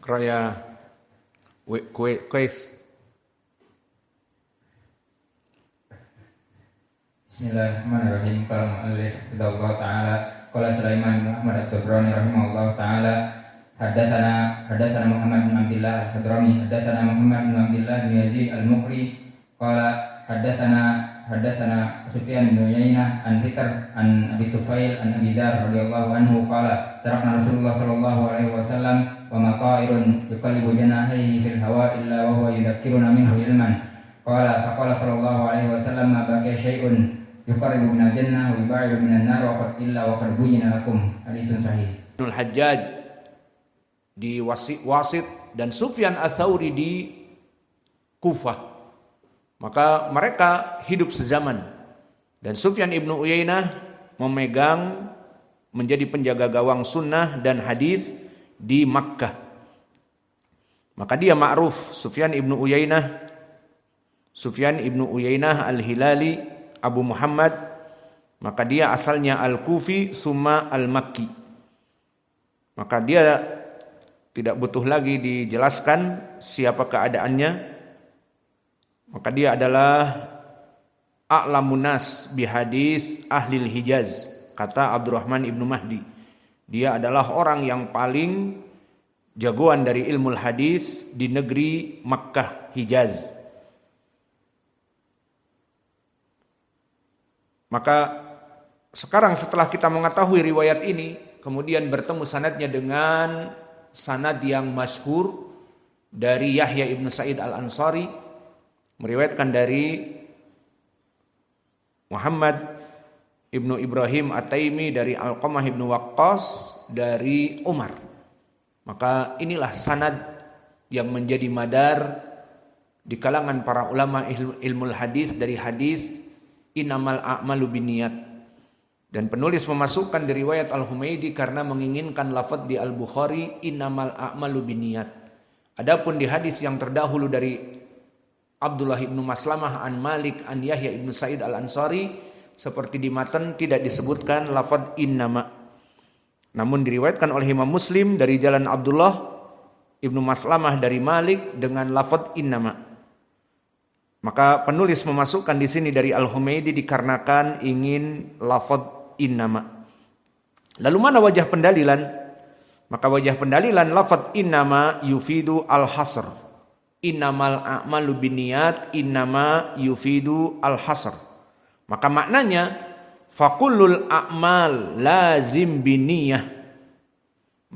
اقرأ يا كويس. Bismillahirrahmanirrahim. Qala mu'allif Allah ta'ala qala Sulaiman bin Ahmad at-Tabrani rahimahullah ta'ala hadatsana Muhammad bin Abdullah al-Hadrami hadatsana Muhammad bin Abdullah bin Yazid al-Muqri qala hadatsana Sufyan bin Uyainah an Fitr an Abi Tufail an Abi Dzar radhiyallahu anhu qala tarakna Rasulullah sallallahu alaihi wasallam wa ma ta'irun yuqallibu janahihi fil hawa illa wa huwa yudzakkiruna minhu ilman qala faqala sallallahu alaihi wasallam ma baqiya syai'un yuqarribu minal jannah wa yubaidu minan nar wa qad illa wa qad buyyina lakum. Hadisun sahih. Ibnul Hajjaj di Wasit dan Sufyan Ats-Tsauri di Kufah. Maka mereka hidup sezaman. Dan Sufyan ibnu Uyainah memegang menjadi penjaga gawang sunnah dan hadis di Makkah. Maka dia ma'ruf Sufyan ibnu Uyainah al-Hilali Abu Muhammad, maka dia asalnya Al-Kufi summa Al-Makki. Maka dia tidak butuh lagi dijelaskan siapa keadaannya. Maka dia adalah a'lamun nas bihadis ahlil Hijaz, kata Abdurrahman ibnu Mahdi. Dia adalah orang yang paling jagoan dari ilmu hadis di negeri Makkah, Hijaz. Maka sekarang setelah kita mengetahui riwayat ini, kemudian bertemu sanadnya dengan sanad yang masyhur dari Yahya ibnu Sa'id al-Ansari, meriwayatkan dari Muhammad ibnu Ibrahim At-Taimi dari Alqamah ibnu Waqqas dari Umar. Maka inilah sanad yang menjadi madar di kalangan para ulama ilmu hadis dari hadis innamal a'malu binniyat. Dan penulis memasukkan di riwayat Al-Humaidi karena menginginkan lafaz di Al-Bukhari innamal a'malu binniyat. Adapun di hadis yang terdahulu dari Abdullah ibnu Maslamah an Malik an Yahya ibnu Sa'id al-Ansari, seperti di matan tidak disebutkan lafaz innama. Namun diriwayatkan oleh Imam Muslim dari jalan Abdullah ibnu Maslamah dari Malik dengan lafaz innama. Maka penulis memasukkan di sini dari Al-Humaidi dikarenakan ingin lafaz innama. Lalu mana wajah pendalilan? Maka wajah pendalilan lafaz innama yufidu al-hasr. Innamal a'malu binniyat innama yufidu al-hasr. Maka maknanya fakullul a'mal lazim binniyah.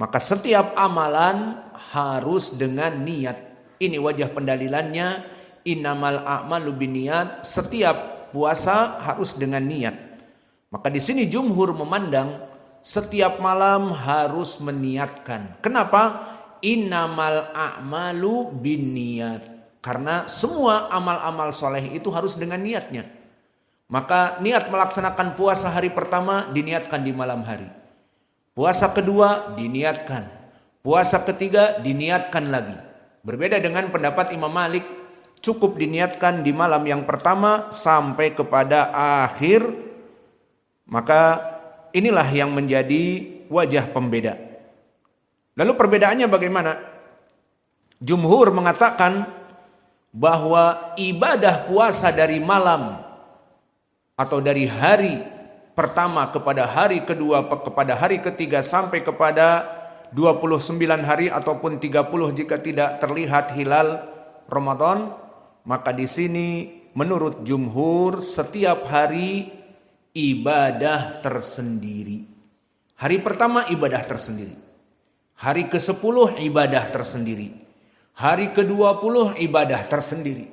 Maka setiap amalan harus dengan niat. Ini wajah pendalilannya. Innamal a'malu binniyat, setiap puasa harus dengan niat. Maka di sini jumhur memandang setiap malam harus meniatkan. Kenapa? Innamal a'malu binniyat. Karena semua amal-amal soleh itu harus dengan niatnya. Maka niat melaksanakan puasa hari pertama diniatkan di malam hari. Puasa kedua diniatkan. Puasa ketiga diniatkan lagi. Berbeda dengan pendapat Imam Malik, cukup diniatkan di malam yang pertama sampai kepada akhir. Maka inilah yang menjadi wajah pembeda. Lalu perbedaannya bagaimana? Jumhur mengatakan bahwa ibadah puasa dari malam atau dari hari pertama kepada hari kedua kepada hari ketiga sampai kepada 29 hari ataupun 30 jika tidak terlihat hilal Ramadan, maka di sini menurut jumhur setiap hari ibadah tersendiri. Hari pertama ibadah tersendiri. Hari ke-10 ibadah tersendiri. Hari ke-20 ibadah tersendiri.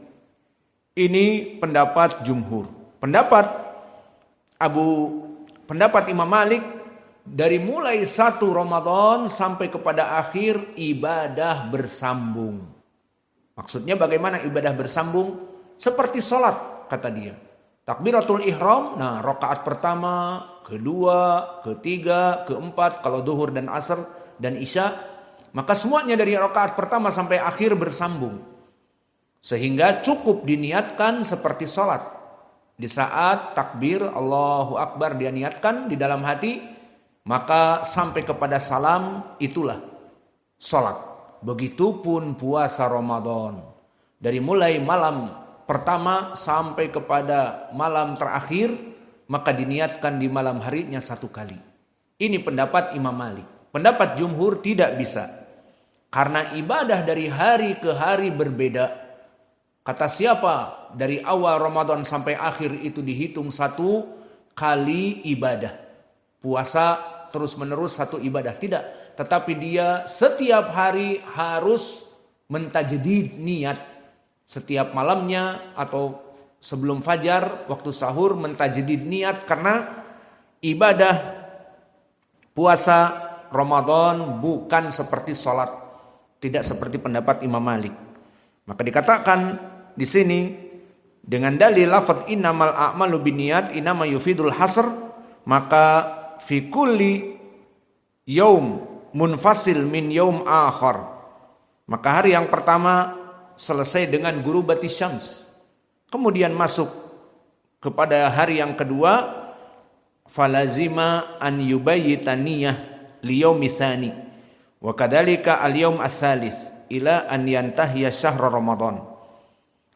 Ini pendapat jumhur. Pendapat Imam Malik, dari mulai 1 Ramadan sampai kepada akhir ibadah bersambung. Maksudnya bagaimana ibadah bersambung? Seperti sholat, kata dia. Takbiratul ihram, nah rakaat pertama, kedua, ketiga, keempat, kalau duhur dan asar dan isya, maka semuanya dari rakaat pertama sampai akhir bersambung. Sehingga cukup diniatkan seperti sholat. Di saat takbir Allahu Akbar dia niatkan di dalam hati, maka sampai kepada salam itulah sholat. Begitupun puasa Ramadan. Dari mulai malam pertama sampai kepada malam terakhir, maka diniatkan di malam harinya 1 kali. Ini pendapat Imam Malik. Pendapat jumhur tidak bisa. Karena ibadah dari hari ke hari berbeda. Kata siapa? Dari awal Ramadan sampai akhir itu dihitung 1 kali ibadah. Puasa terus menerus 1 ibadah. Tidak. Tetapi dia setiap hari harus mentajdid niat. Setiap malamnya atau sebelum fajar, waktu sahur mentajdid niat. Karena ibadah puasa Ramadan bukan seperti sholat. Tidak seperti pendapat Imam Malik. Maka dikatakan di sini dengan dalil lafadz innamal a'malu binniyat innama yufidul hasr, maka fi kulli yaum munfasil min yaum akhar. Maka hari yang pertama selesai dengan ghurubatis syams. Kemudian masuk kepada hari yang kedua, falazima an yubayyita niyyah liyaumi tsani wa kadzalika al-yaum ats-tsalits ila an yantahiya syahr Ramadan.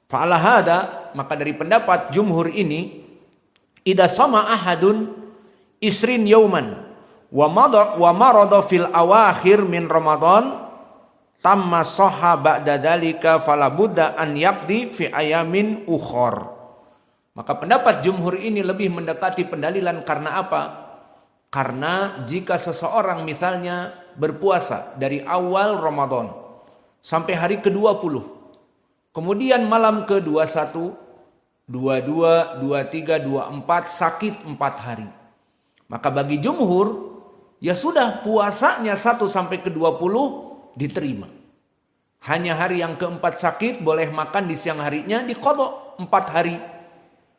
Fa'ala hada, maka dari pendapat jumhur ini, idza sama ahadun isrin yauman wa marada fil awakhir min Ramadan tamma sahha ba'da dalika fala budda an yaqdi fi ayamin ukhor. Maka pendapat jumhur ini lebih mendekati pendalilan karena apa? Karena jika seseorang misalnya berpuasa dari awal Ramadan sampai hari ke-20, kemudian malam ke-21, 22, 23, 24 sakit 4 hari. Maka bagi jumhur, ya sudah puasanya 1 sampai ke-20 diterima. Hanya hari yang keempat sakit boleh makan di siang harinya diqadha 4 hari.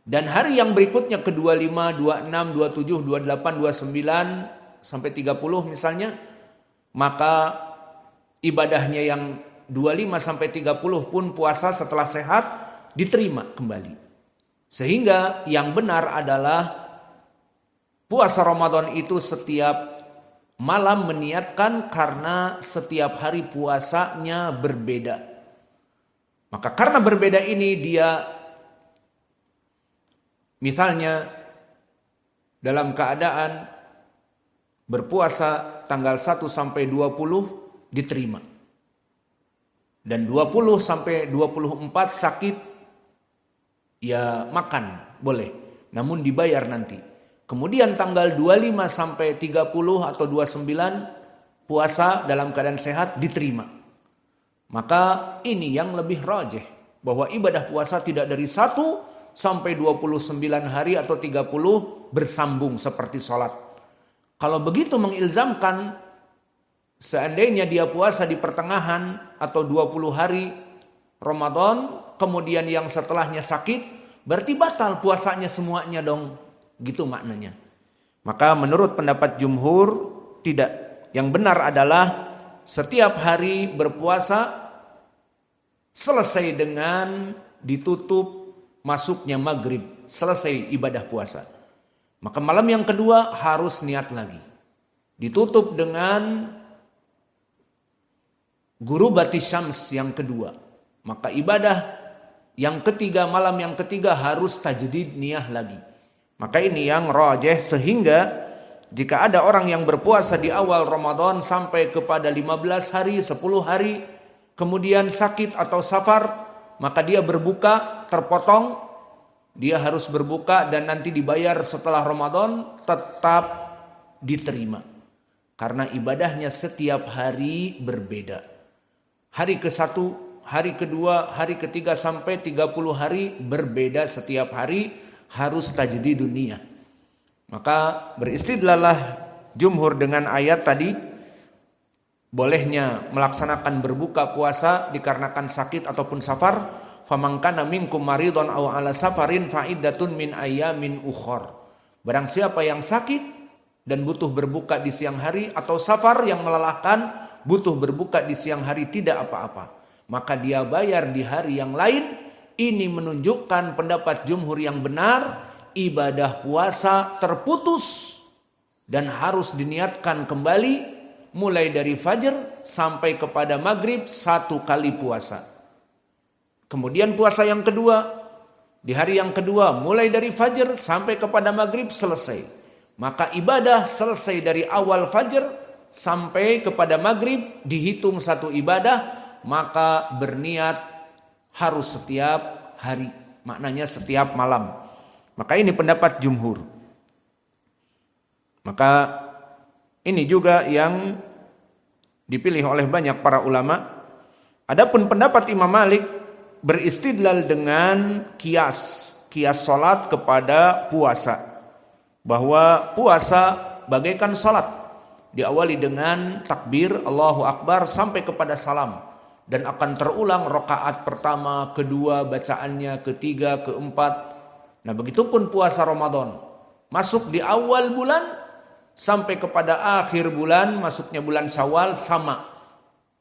Dan hari yang berikutnya ke-25, 26, 27, 28, 29 sampai 30 misalnya, maka ibadahnya yang 25 sampai 30 pun puasa setelah sehat diterima kembali. Sehingga yang benar adalah puasa Ramadan itu setiap malam meniatkan karena setiap hari puasanya berbeda. Maka karena berbeda ini dia misalnya dalam keadaan berpuasa tanggal 1 sampai 20 diterima. Dan 20 sampai 24 sakit, ya makan boleh, namun dibayar nanti. Kemudian tanggal 25 sampai 30 atau 29 puasa dalam keadaan sehat diterima. Maka ini yang lebih rajih, bahwa ibadah puasa tidak dari 1 sampai 29 hari atau 30 bersambung seperti sholat. Kalau begitu mengilzamkan seandainya dia puasa di pertengahan atau 20 hari Ramadan, kemudian yang setelahnya sakit, berarti batal puasanya semuanya dong. Gitu maknanya. Maka menurut pendapat jumhur tidak. Yang benar adalah setiap hari berpuasa selesai dengan ditutup masuknya maghrib. Selesai ibadah puasa. Maka malam yang kedua harus niat lagi. Ditutup dengan ghurubatis syams yang kedua. Maka ibadah yang ketiga, malam yang ketiga harus tajdid niyah lagi. Maka ini yang rajih, sehingga jika ada orang yang berpuasa di awal Ramadan sampai kepada 15 hari, 10 hari, kemudian sakit atau safar, maka dia berbuka terpotong, dia harus berbuka dan nanti dibayar setelah Ramadan, tetap diterima. Karena ibadahnya setiap hari berbeda. Hari ke-1, hari kedua, hari ketiga sampai 30 hari berbeda setiap hari, harus tajdidun niyah. Maka beristidlallah jumhur dengan ayat tadi, bolehnya melaksanakan berbuka puasa dikarenakan sakit ataupun safar. Faman kana minkum maridun aw ala safarin fa iddatun min ayyamin ukhar. Barang siapa yang sakit dan butuh berbuka di siang hari, atau safar yang melelahkan butuh berbuka di siang hari, tidak apa-apa, maka dia bayar di hari yang lain. Ini menunjukkan pendapat jumhur yang benar, ibadah puasa terputus dan harus diniatkan kembali mulai dari fajar sampai kepada maghrib 1 kali puasa. Kemudian puasa yang kedua, di hari yang kedua mulai dari fajar sampai kepada maghrib selesai. Maka ibadah selesai dari awal fajar sampai kepada maghrib dihitung satu ibadah, maka berniat harus setiap hari, maknanya setiap malam. Maka ini pendapat jumhur. Maka ini juga yang dipilih oleh banyak para ulama. Adapun pendapat Imam Malik beristidlal dengan kias salat kepada puasa, bahwa puasa bagaikan salat, diawali dengan takbir Allahu Akbar sampai kepada salam, dan akan terulang rakaat pertama, kedua bacaannya, ketiga, keempat. Nah, begitupun puasa Ramadan, masuk di awal bulan sampai kepada akhir bulan, masuknya bulan Syawal, sama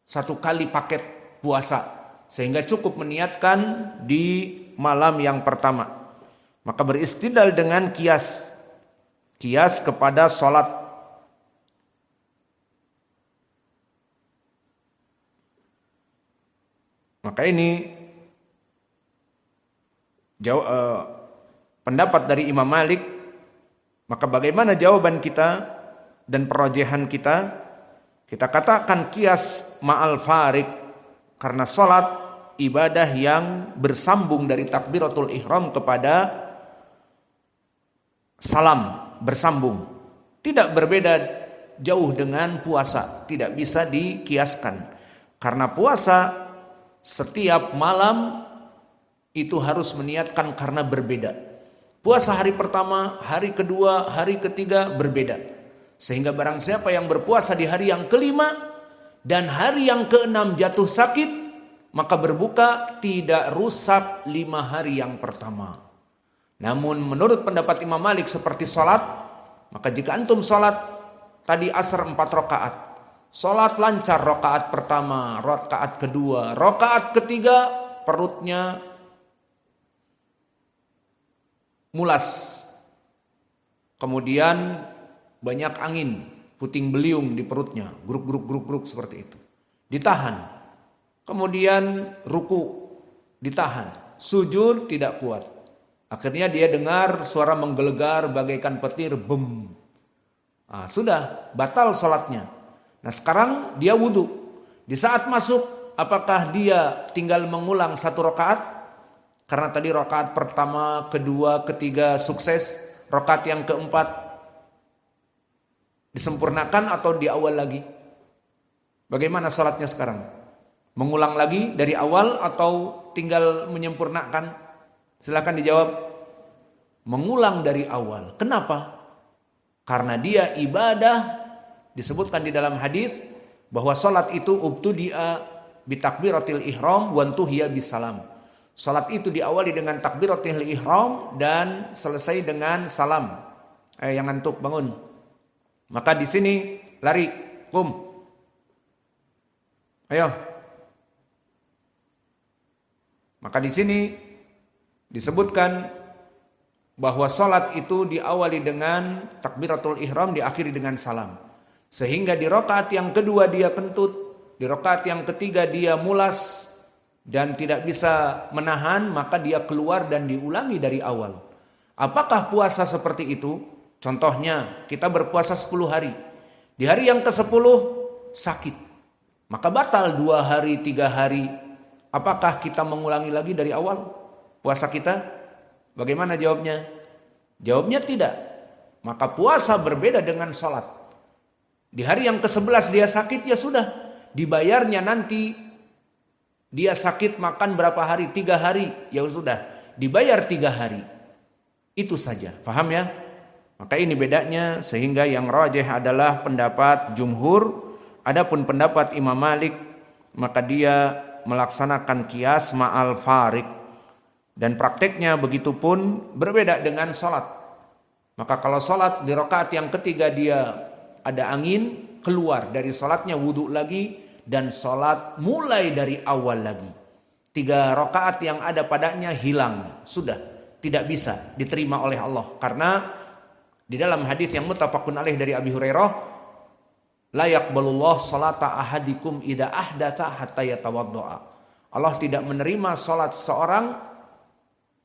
1 kali paket puasa, sehingga cukup meniatkan di malam yang pertama. Maka beristidlal dengan kias kepada sholat. Maka ini pendapat dari Imam Malik. Maka bagaimana jawaban kita dan perojehan kita? Kita katakan kias ma'al farik, karena sholat ibadah yang bersambung dari takbiratul ihram kepada salam, bersambung. Tidak berbeda jauh dengan puasa, tidak bisa dikiaskan. Karena puasa setiap malam itu harus meniatkan karena berbeda. Puasa hari pertama, hari kedua, hari ketiga berbeda. Sehingga barang siapa yang berpuasa di hari yang kelima dan hari yang keenam jatuh sakit, maka berbuka tidak rusak 5 hari yang pertama. Namun menurut pendapat Imam Malik seperti sholat, maka jika antum sholat tadi asar 4 rakaat, sholat lancar rakaat pertama, rakaat kedua, rakaat ketiga perutnya mulas, kemudian banyak angin, puting beliung di perutnya, gruk seperti itu, ditahan. Kemudian ruku, ditahan. Sujud tidak kuat. Akhirnya dia dengar suara menggelegar bagaikan petir, bem. Sudah batal sholatnya. Nah, sekarang dia wudhu. Di saat masuk, apakah dia tinggal mengulang 1 rakaat? Karena tadi rakaat pertama, kedua, ketiga sukses, rakaat yang keempat disempurnakan atau di awal lagi? Bagaimana salatnya sekarang? Mengulang lagi dari awal atau tinggal menyempurnakan? Silakan dijawab. Mengulang dari awal. Kenapa? Karena dia ibadah, disebutkan di dalam hadis bahwa salat itu ubtudi'a bitakbiratil ihram wa intuhiya bisalam. Salat itu diawali dengan takbiratul ihram dan selesai dengan salam. Yang ngantuk bangun. Maka di sini lari, kum. Ayo. Maka di sini disebutkan bahwa salat itu diawali dengan takbiratul ihram, diakhiri dengan salam. Sehingga di rakaat yang kedua dia kentut, di rakaat yang ketiga dia mulas dan tidak bisa menahan, maka dia keluar dan diulangi dari awal. Apakah puasa seperti itu? Contohnya kita berpuasa 10 hari. Di hari yang ke-10 sakit. Maka batal 2 hari, 3 hari. Apakah kita mengulangi lagi dari awal puasa kita? Bagaimana jawabnya? Jawabnya tidak. Maka puasa berbeda dengan sholat. Di hari yang ke-11 dia sakit, ya sudah. Dibayarnya nanti. Dia sakit makan berapa hari? 3 hari. Ya sudah, dibayar 3 hari. Itu saja. Paham ya? Maka ini bedanya, sehingga yang rajih adalah pendapat jumhur. Adapun pendapat Imam Malik, maka dia melaksanakan kias ma'al farik. Dan prakteknya begitu pun berbeda dengan sholat. Maka kalau sholat di rakaat yang ketiga dia ada angin, keluar dari sholatnya, wudhu lagi, dan sholat mulai dari awal lagi. 3 rakaat yang ada padanya hilang, sudah tidak bisa diterima oleh Allah. Karena di dalam hadis yang muttafaqun alaih dari Abi Hurairah, La yaqbalullah salata ahadikum idza ahdatha hatta yatawaddoa. Allah tidak menerima salat seorang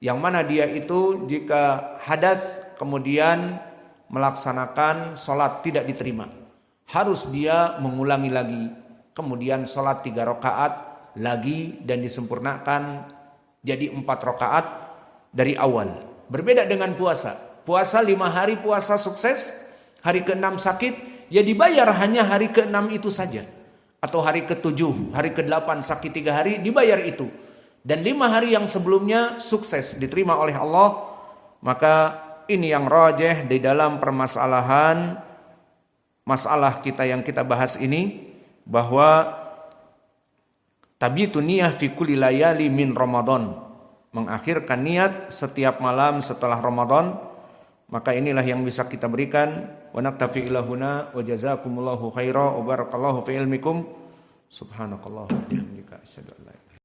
yang mana dia itu jika hadas kemudian melaksanakan salat tidak diterima. Harus dia mengulangi lagi. Kemudian salat 3 rakaat lagi dan disempurnakan jadi 4 rakaat dari awal. Berbeda dengan puasa. Puasa 5 hari puasa sukses, hari ke-6 sakit, ya dibayar hanya hari ke-6 itu saja. Atau hari ke-7, hari ke-8 sakit 3 hari, dibayar itu. Dan 5 hari yang sebelumnya sukses, diterima oleh Allah. Maka ini yang rajih di dalam permasalahan masalah kita yang kita bahas ini, bahwa tabitu niyah fi kulli layali min Ramadan, mengakhirkan niat setiap malam setelah Ramadan. Maka inilah yang bisa kita berikan. Wa naktafi ila huna wa jazakumullahu khaira wa barakallahu fi ilmikum. Subhanakallah wa bihamdika asyhadu an la ilaha